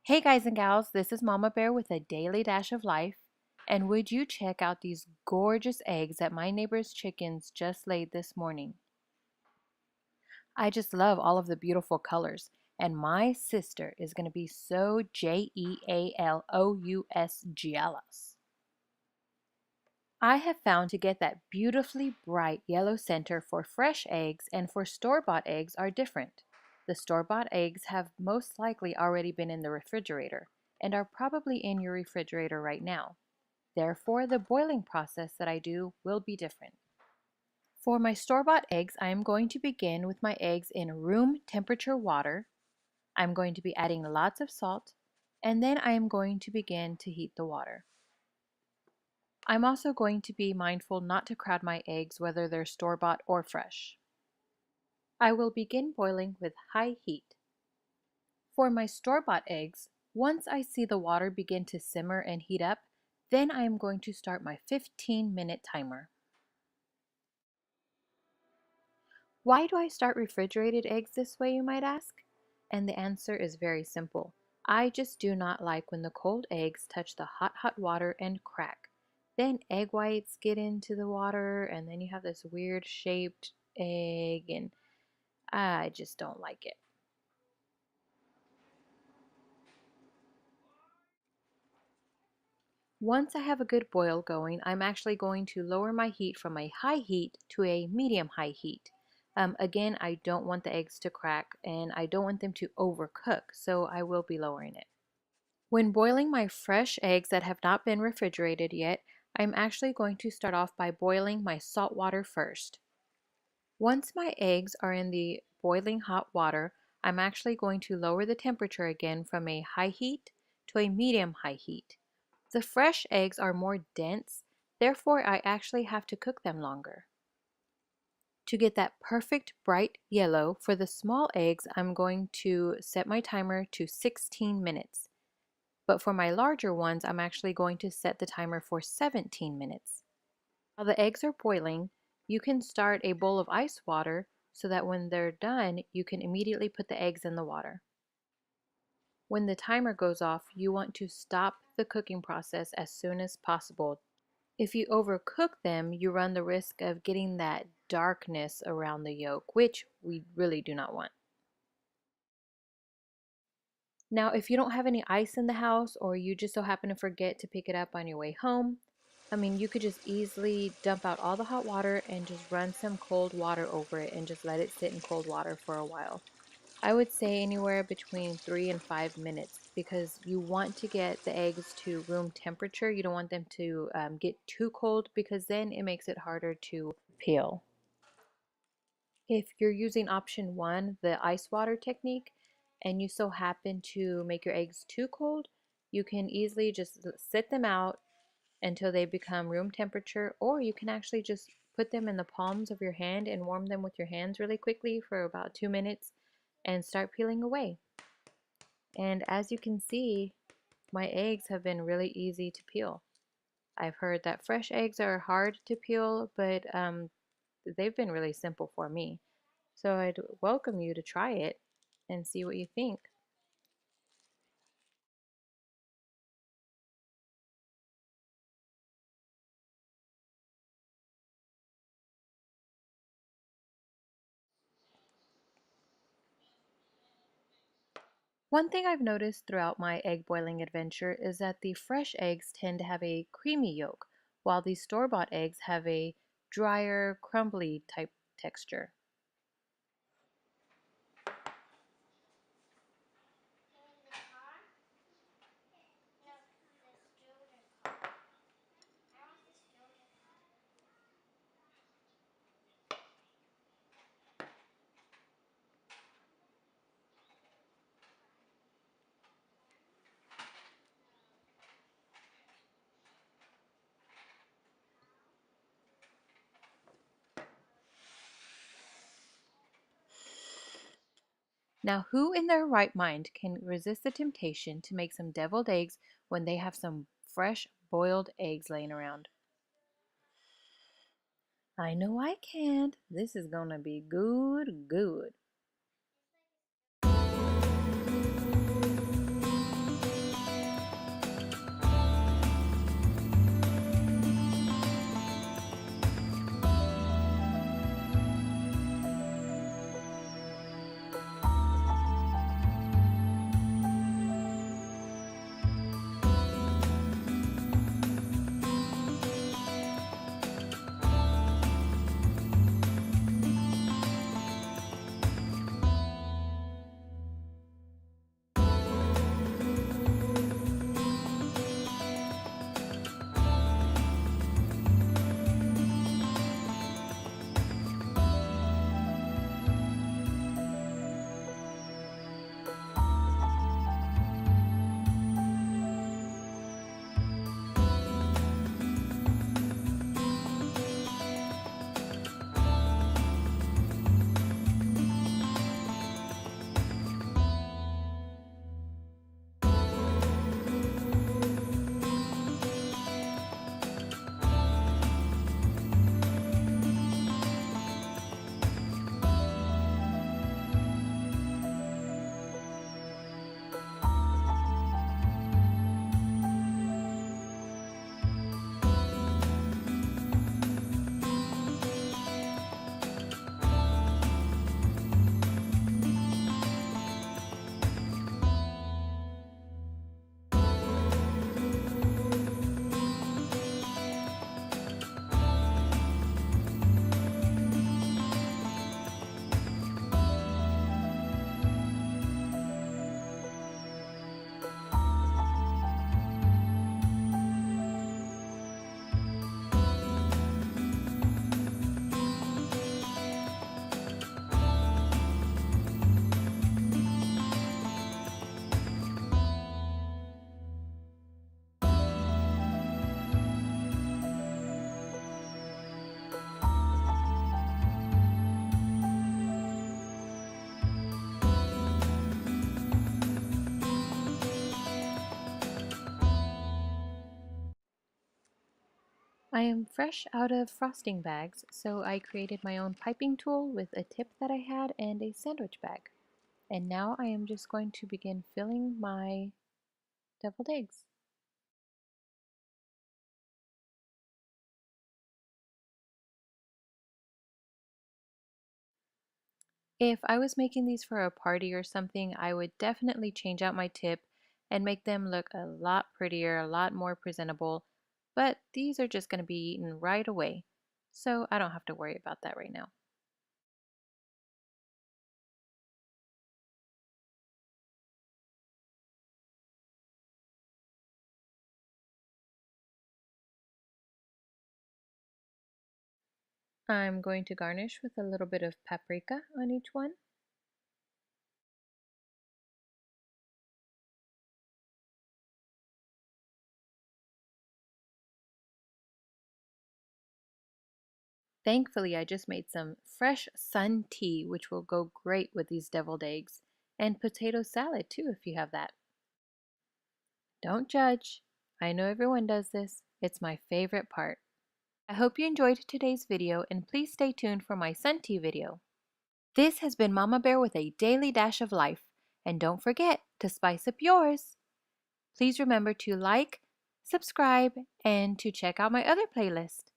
Hey guys and gals, this is Mama Bear with a daily dash of life. And would you check out these gorgeous eggs that my neighbor's chickens just laid this morning? I just love all of the beautiful colors. And my sister is going to be so jealous. I have found to get that beautifully bright yellow center for fresh eggs and for store-bought eggs are different. The store-bought eggs have most likely already been in the refrigerator and are probably in your refrigerator right now. Therefore, the boiling process that I do will be different. For my store-bought eggs, I am going to begin with my eggs in room temperature water. I'm going to be adding lots of salt, and then I am going to begin to heat the water. I'm also going to be mindful not to crowd my eggs whether they're store-bought or fresh. I will begin boiling with high heat. For my store-bought eggs, once I see the water begin to simmer and heat up, then I am going to start my 15-minute timer. Why do I start refrigerated eggs this way, you might ask? And the answer is very simple. I just do not like when the cold eggs touch the hot water and crack. Then egg whites get into the water and then you have this weird shaped egg and I just don't like it. Once I have a good boil going, I'm actually going to lower my heat from a high heat to a medium high heat. Again, I don't want the eggs to crack and I don't want them to overcook, so I will be lowering it. When boiling my fresh eggs that have not been refrigerated yet, I'm actually going to start off by boiling my salt water first. Once my eggs are in the boiling hot water, I'm actually going to lower the temperature again from a high heat to a medium high heat. The fresh eggs are more dense, therefore I actually have to cook them longer. To get that perfect bright yellow for the small eggs, I'm going to set my timer to 16 minutes. But for my larger ones, I'm actually going to set the timer for 17 minutes. While the eggs are boiling, you can start a bowl of ice water so that when they're done, you can immediately put the eggs in the water. When the timer goes off, you want to stop the cooking process as soon as possible. If you overcook them, you run the risk of getting that darkness around the yolk, which we really do not want. Now, if you don't have any ice in the house or you just so happen to forget to pick it up on your way home, you could just easily dump out all the hot water and just run some cold water over it and just let it sit in cold water for a while. I would say anywhere between 3 and 5 minutes because you want to get the eggs to room temperature. You don't want them to get too cold because then it makes it harder to peel. If you're using option 1, the ice water technique, and you so happen to make your eggs too cold, you can easily just sit them out until they become room temperature, or you can actually just put them in the palms of your hand and warm them with your hands really quickly for about 2 minutes and start peeling away. And as you can see, my eggs have been really easy to peel. I've heard that fresh eggs are hard to peel, but they've been really simple for me. So I'd welcome you to try it and see what you think. One thing I've noticed throughout my egg boiling adventure is that the fresh eggs tend to have a creamy yolk, while the store-bought eggs have a drier, crumbly type texture. Now, who in their right mind can resist the temptation to make some deviled eggs when they have some fresh boiled eggs laying around? I know I can't. This is gonna be good. I am fresh out of frosting bags, so I created my own piping tool with a tip that I had and a sandwich bag. And now I am just going to begin filling my deviled eggs. If I was making these for a party or something, I would definitely change out my tip and make them look a lot prettier, a lot more presentable. But these are just going to be eaten right away, so I don't have to worry about that right now. I'm going to garnish with a little bit of paprika on each one. Thankfully, I just made some fresh sun tea, which will go great with these deviled eggs, and potato salad too, if you have that. Don't judge. I know everyone does this. It's my favorite part. I hope you enjoyed today's video, and please stay tuned for my sun tea video. This has been Mama Bear with a daily dash of life, and don't forget to spice up yours. Please remember to like, subscribe, and to check out my other playlist.